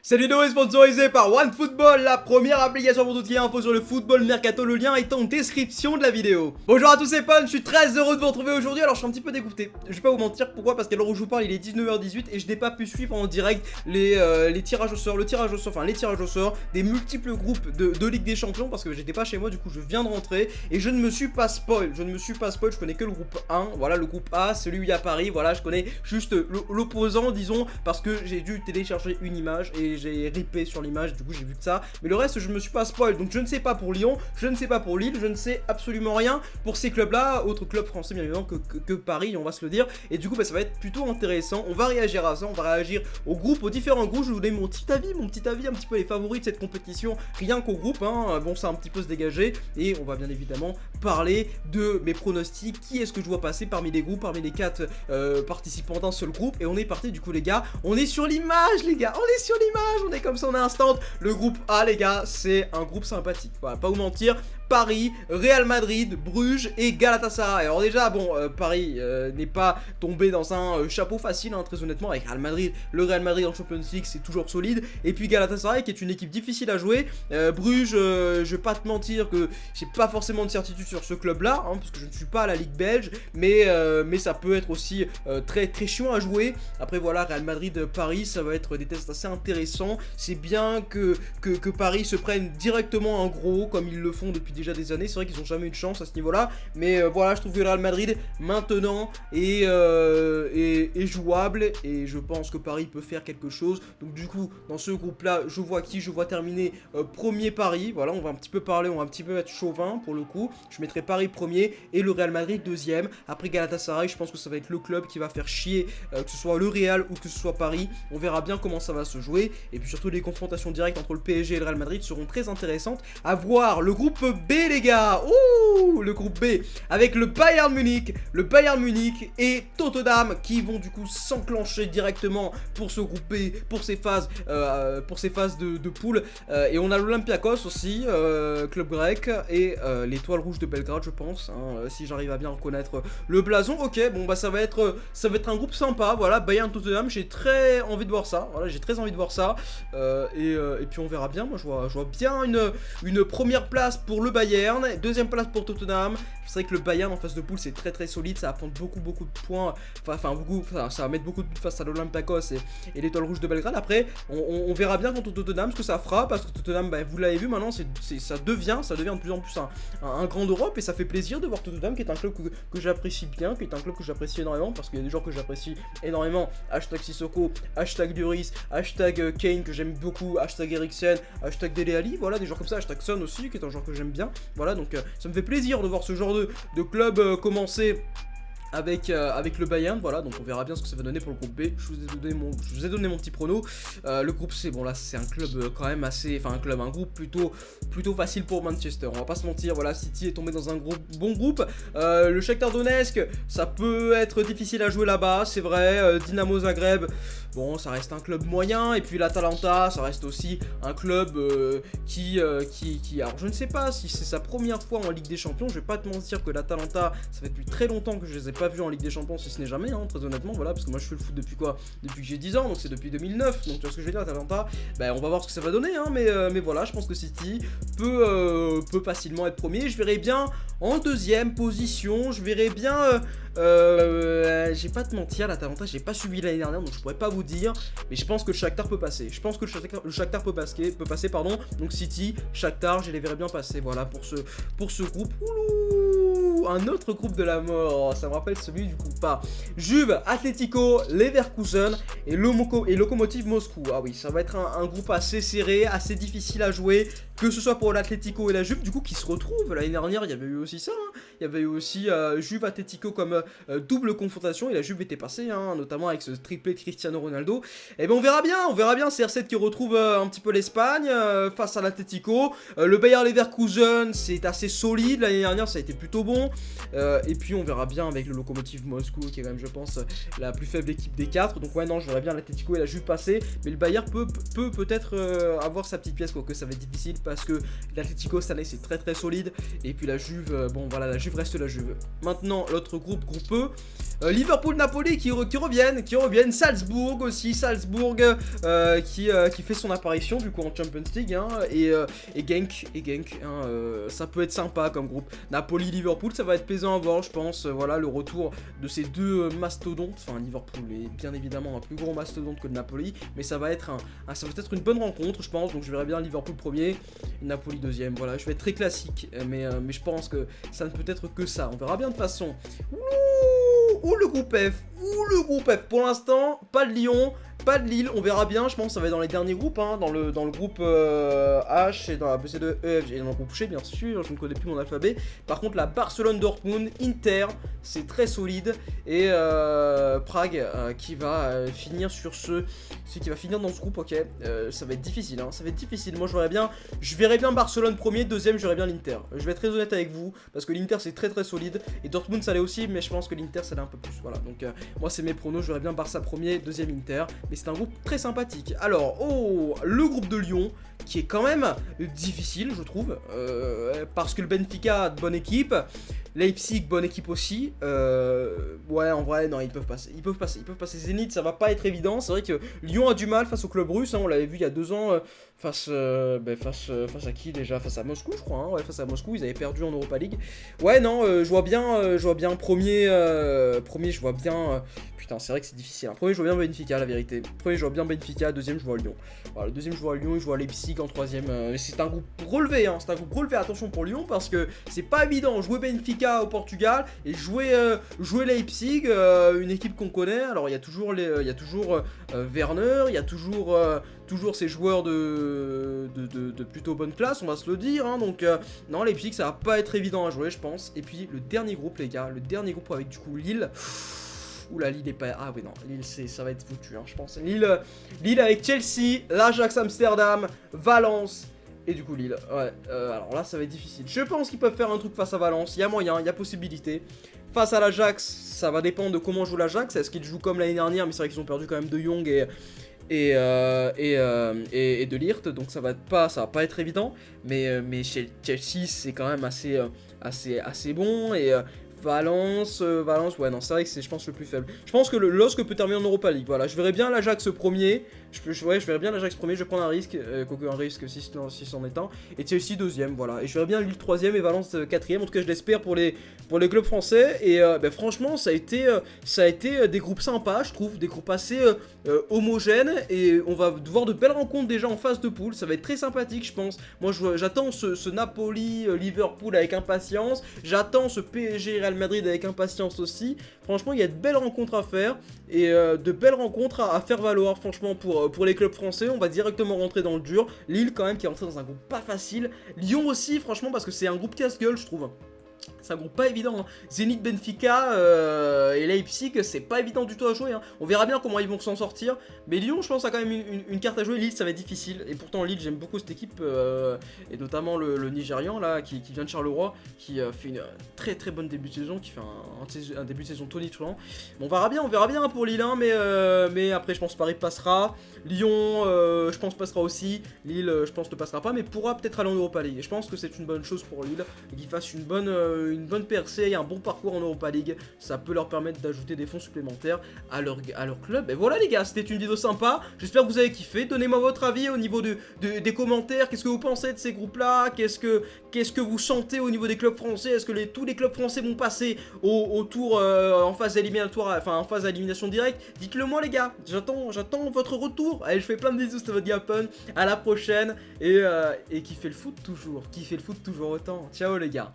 Cette vidéo est sponsorisée par OneFootball, la première application pour tout ce qui est info sur le football mercato. Le lien est en description de la vidéo. Bonjour à tous les fans, je suis très heureux de vous retrouver aujourd'hui. Alors je suis un petit peu dégoûté, je vais pas vous mentir. Pourquoi? Parce qu'à l'heure où je vous parle il est 19h18 et je n'ai pas pu suivre en direct les tirages au sort, les tirages au sort des multiples groupes de Ligue des Champions. Parce que j'étais pas chez moi, du coup je viens de rentrer et je ne me suis pas spoil. Je connais que le groupe 1, voilà le groupe A, celui où il y a Paris. Voilà, je connais juste l'opposant, disons, parce que j'ai dû télécharger une image et j'ai ripé sur l'image, du coup j'ai vu que ça, mais le reste je me suis pas spoil, donc je ne sais pas pour Lyon, je ne sais pas pour Lille, je ne sais absolument rien pour ces clubs là, autres clubs français bien évidemment que Paris, on va se le dire, et du coup bah, ça va être plutôt intéressant. On va réagir à ça, on va réagir aux groupes, aux différents groupes. Je vais vous donner mon petit avis, un petit peu les favoris de cette compétition, rien qu'au groupe, hein. Bon ça a un petit peu se dégager, et on va bien évidemment parler de mes pronostics, qui est-ce que je vois passer parmi les groupes, parmi les 4 participants d'un seul groupe, et on est parti du coup les gars, on est sur l'image les gars, on est sur l'image, on est comme ça, on est instant. Le groupe A les gars, c'est un groupe sympathique, voilà, pas vous mentir. Paris, Real Madrid, Bruges et Galatasaray. Alors déjà, bon, Paris n'est pas tombé dans un chapeau facile, hein, très honnêtement, avec Real Madrid. Le Real Madrid en Champions League, c'est toujours solide. Et puis Galatasaray, qui est une équipe difficile à jouer. Bruges, je vais pas te mentir que j'ai pas forcément de certitude sur ce club-là, hein, parce que je ne suis pas à la Ligue belge, mais ça peut être aussi très chiant à jouer. Après voilà, Real Madrid, Paris, ça va être des tests assez intéressants. C'est bien que Paris se prenne directement un gros, comme ils le font depuis déjà des années. C'est vrai qu'ils n'ont jamais eu de chance à ce niveau-là, mais voilà, je trouve que Real Madrid maintenant est jouable, et je pense que Paris peut faire quelque chose. Donc du coup, dans ce groupe-là, je vois qui? Je vois terminer premier Paris. Voilà, on va un petit peu parler, on va un petit peu être chauvin pour le coup. Je mettrai Paris premier et le Real Madrid deuxième. Après Galatasaray, je pense que ça va être le club qui va faire chier, que ce soit le Real ou que ce soit Paris. On verra bien comment ça va se jouer. Et puis surtout, les confrontations directes entre le PSG et le Real Madrid seront très intéressantes à voir. Le groupe B les gars, ouh, le groupe B avec le Bayern Munich et Tottenham qui vont du coup s'enclencher directement pour ce groupe B, pour ces phases de poule. Et on a l'Olympiakos aussi, club grec, et l'étoile rouge de Belgrade, je pense, hein, si j'arrive à bien reconnaître le blason. Ok, bon bah ça va être un groupe sympa. Voilà, Bayern Tottenham, j'ai très envie de voir ça. Voilà, j'ai très envie de voir ça. Et puis on verra bien. Moi je vois bien une première place pour le Bayern, deuxième place pour Tottenham. C'est vrai que le Bayern en phase de poule c'est très solide, ça va prendre beaucoup de points, ça va mettre beaucoup de buts face à l'Olympiakos et l'étoile rouge de Belgrade. Après on verra bien contre Tottenham ce que ça fera, parce que Tottenham, bah, vous l'avez vu maintenant, ça devient de plus en plus un grand d'Europe, et ça fait plaisir de voir Tottenham, qui est un club que j'apprécie bien, qui est un club que j'apprécie énormément, parce qu'il y a des gens que j'apprécie énormément, hashtag Sissoko, hashtag Duris, hashtag Kane que j'aime beaucoup, hashtag Eriksen, hashtag Dele Alli, voilà, des gens comme ça, hashtag Son aussi qui est un joueur que j'aime bien. Voilà, donc ça me fait plaisir de voir ce genre de club commencer avec le Bayern. Voilà, donc on verra bien ce que ça va donner pour le groupe B. Je vous ai donné mon petit prono. Le groupe C, bon là c'est un club quand même assez, un groupe plutôt facile pour Manchester, on va pas se mentir. Voilà, City est tombé dans un bon groupe. Le Shakhtar Donetsk, ça peut être difficile à jouer là-bas, c'est vrai. Dynamo Zagreb, bon ça reste un club moyen. Et puis l'Atalanta, ça reste aussi un club qui alors je ne sais pas si c'est sa première fois en Ligue des Champions. Je vais pas te mentir que l'Atalanta, ça fait depuis très longtemps que je les ai pas vu en Ligue des Champions, si ce n'est jamais, hein, très honnêtement. Voilà, parce que moi je fais le foot depuis quoi? Depuis que j'ai 10 ans, donc c'est depuis 2009. Donc tu vois ce que je veux dire, Atalanta, on va voir ce que ça va donner, hein, mais voilà, je pense que City peut facilement être premier. Je verrai bien en deuxième position, je verrai bien j'ai pas te mentir, l'Atalanta j'ai pas suivi l'année dernière, donc je pourrais pas vous dire, mais je pense que le Shakhtar peut passer. Je pense que le Shakhtar peut passer, pardon. Donc City, Shakhtar, je les verrai bien passer. Voilà pour ce groupe. Oulou, un autre groupe de la mort, ça me rappelle celui du groupe A. Juve, Atlético, Leverkusen et Lokomotiv Moscou. Ah oui, ça va être un groupe assez serré, assez difficile à jouer, que ce soit pour l'Atlético et la Juve, du coup, qui se retrouvent. L'année dernière, il y avait eu aussi ça, hein. Il y avait eu aussi Juve Atlético comme double confrontation, et la Juve était passée, hein, notamment avec ce triplé de Cristiano Ronaldo. Et ben on verra bien, CR7 qui retrouve un petit peu l'Espagne face à l'Atlético. Le Bayer Leverkusen, c'est assez solide, l'année dernière ça a été plutôt bon. Et puis on verra bien avec le Lokomotiv Moscou qui est quand même je pense la plus faible équipe des 4. Donc ouais non je verrai bien l'Atlético et la Juve passer. Mais le Bayern peut-être avoir sa petite pièce, quoique ça va être difficile parce que l'Atlético cette année c'est très solide. Et puis la Juve, bon voilà la Juve reste la Juve. Maintenant l'autre groupe E. Liverpool-Napoli qui reviennent, Salzbourg aussi, qui fait son apparition du coup en Champions League hein, et Genk, hein, ça peut être sympa comme groupe. Napoli-Liverpool, ça va être plaisant à voir je pense, voilà le retour de ces deux mastodontes, enfin Liverpool est bien évidemment un plus gros mastodonte que le Napoli, mais ça va être une bonne rencontre je pense, donc je verrai bien Liverpool premier, Napoli deuxième, voilà, je vais être très classique, mais je pense que ça ne peut être que ça, on verra bien de toute façon. Ou le groupe F, pour l'instant, pas de Lyon, pas de Lille, on verra bien, je pense que ça va être dans les derniers groupes, hein, dans le groupe H et dans la BC2, E, F, et dans le groupe G bien sûr, je ne connais plus mon alphabet. Par contre la Barcelone-Dortmund, Inter, c'est très solide, et Prague qui va finir sur qui va finir dans ce groupe, ok, ça va être difficile, hein, ça va être difficile, moi je verrai bien Barcelone premier, deuxième je verrai bien l'Inter, je vais être très honnête avec vous, parce que l'Inter c'est très solide, et Dortmund ça l'est aussi, mais je pense que l'Inter ça l'est un peu plus, voilà, donc moi c'est mes pronos, je verrai bien Barça premier, deuxième Inter, mais c'est un groupe très sympathique. Alors, le groupe de Lyon, qui est quand même difficile, je trouve, parce que le Benfica a de bonne équipe, Leipzig, bonne équipe aussi. Ouais, en vrai, non, ils peuvent passer Zénith, ça va pas être évident. C'est vrai que Lyon a du mal face au club russe, hein, on l'avait vu il y a 2 ans, face à qui déjà? Face à Moscou, je crois, hein, ouais, face à Moscou, ils avaient perdu en Europa League. Ouais, non, je vois bien premier, je vois bien... putain, c'est vrai que c'est difficile. Hein. Premier, je vois bien Benfica, la vérité. Premier, je vois bien Benfica, deuxième, je vois Lyon. Voilà, le deuxième, je vois Lyon, je vois Leipzig en troisième. C'est un groupe relevé, hein, attention pour Lyon, parce que c'est pas évident. Jouer Benfica au Portugal et jouer Leipzig, une équipe qu'on connaît. Alors, il y a toujours Werner, il y a toujours ces joueurs de plutôt bonne classe, on va se le dire. Hein, donc, non, Leipzig, ça va pas être évident à jouer, je pense. Et puis, le dernier groupe, les gars, avec du coup Lille. Oula, Lille est pas... Ah oui, non, Lille, ça va être foutu, hein, je pense. Lille avec Chelsea, l'Ajax Amsterdam, Valence, et du coup Lille. Ouais, alors là, ça va être difficile. Je pense qu'ils peuvent faire un truc face à Valence, il y a moyen, il y a possibilité. Face à l'Ajax, ça va dépendre de comment joue l'Ajax. Est-ce qu'ils jouent comme l'année dernière? Mais c'est vrai qu'ils ont perdu quand même De Jong et de Ligt, donc ça va pas être évident. Mais chez Chelsea, c'est quand même assez bon, et... Valence, ouais non, c'est vrai que c'est je pense le plus faible. Je pense que le LOSC peut terminer en Europa League, voilà, je verrais bien l'Ajax premier, je verrais bien l'Ajax premier, je vais prendre un risque, un risque si c'en est un, et Chelsea deuxième, voilà, et je verrais bien Lille troisième et Valence quatrième, en tout cas je l'espère pour les clubs français, et franchement ça a été des groupes sympas, je trouve, des groupes assez homogènes, et on va voir de belles rencontres déjà en phase de poule, ça va être très sympathique je pense. Moi j'attends ce Napoli, Liverpool avec impatience, j'attends ce PSG Real Madrid avec impatience aussi. Franchement, il y a de belles rencontres à faire et de belles rencontres à faire valoir. Franchement, pour les clubs français, on va directement rentrer dans le dur. Lille, quand même, qui est rentré dans un groupe pas facile. Lyon aussi, franchement, parce que c'est un groupe casse-gueule, je trouve. C'est un groupe pas évident, hein. Zénith, Benfica et Leipzig, c'est pas évident du tout à jouer, hein. On verra bien comment ils vont s'en sortir. Mais Lyon, je pense, a quand même une carte à jouer. Lille, ça va être difficile. Et pourtant, Lille, j'aime beaucoup cette équipe. Et notamment le Nigérian, là, qui vient de Charleroi, qui fait une très bonne début de saison, qui fait un début de saison tonitruant. Bon, on verra bien pour Lille, hein, mais après, je pense que Paris passera. Lyon, je pense, passera aussi. Lille, je pense, ne passera pas, mais pourra peut-être aller en Europa League. Et je pense que c'est une bonne chose pour Lille, qu'ils fassent une bonne percée et un bon parcours en Europa League. Ça peut leur permettre d'ajouter des fonds supplémentaires à leur club. Et voilà les gars, c'était une vidéo sympa. J'espère que vous avez kiffé. Donnez-moi votre avis au niveau des commentaires. Qu'est-ce que vous pensez de ces groupes-là? Qu'est-ce que vous sentez au niveau des clubs français? Est-ce que tous les clubs français vont passer au tour en phase éliminatoire, enfin en phase d'élimination directe? Dites-le moi les gars. J'attends votre retour. Allez, je fais plein de bisous, c'était votre Gapon. À la prochaine. Et kiffez le foot toujours. Kiffez le foot toujours autant. Ciao les gars.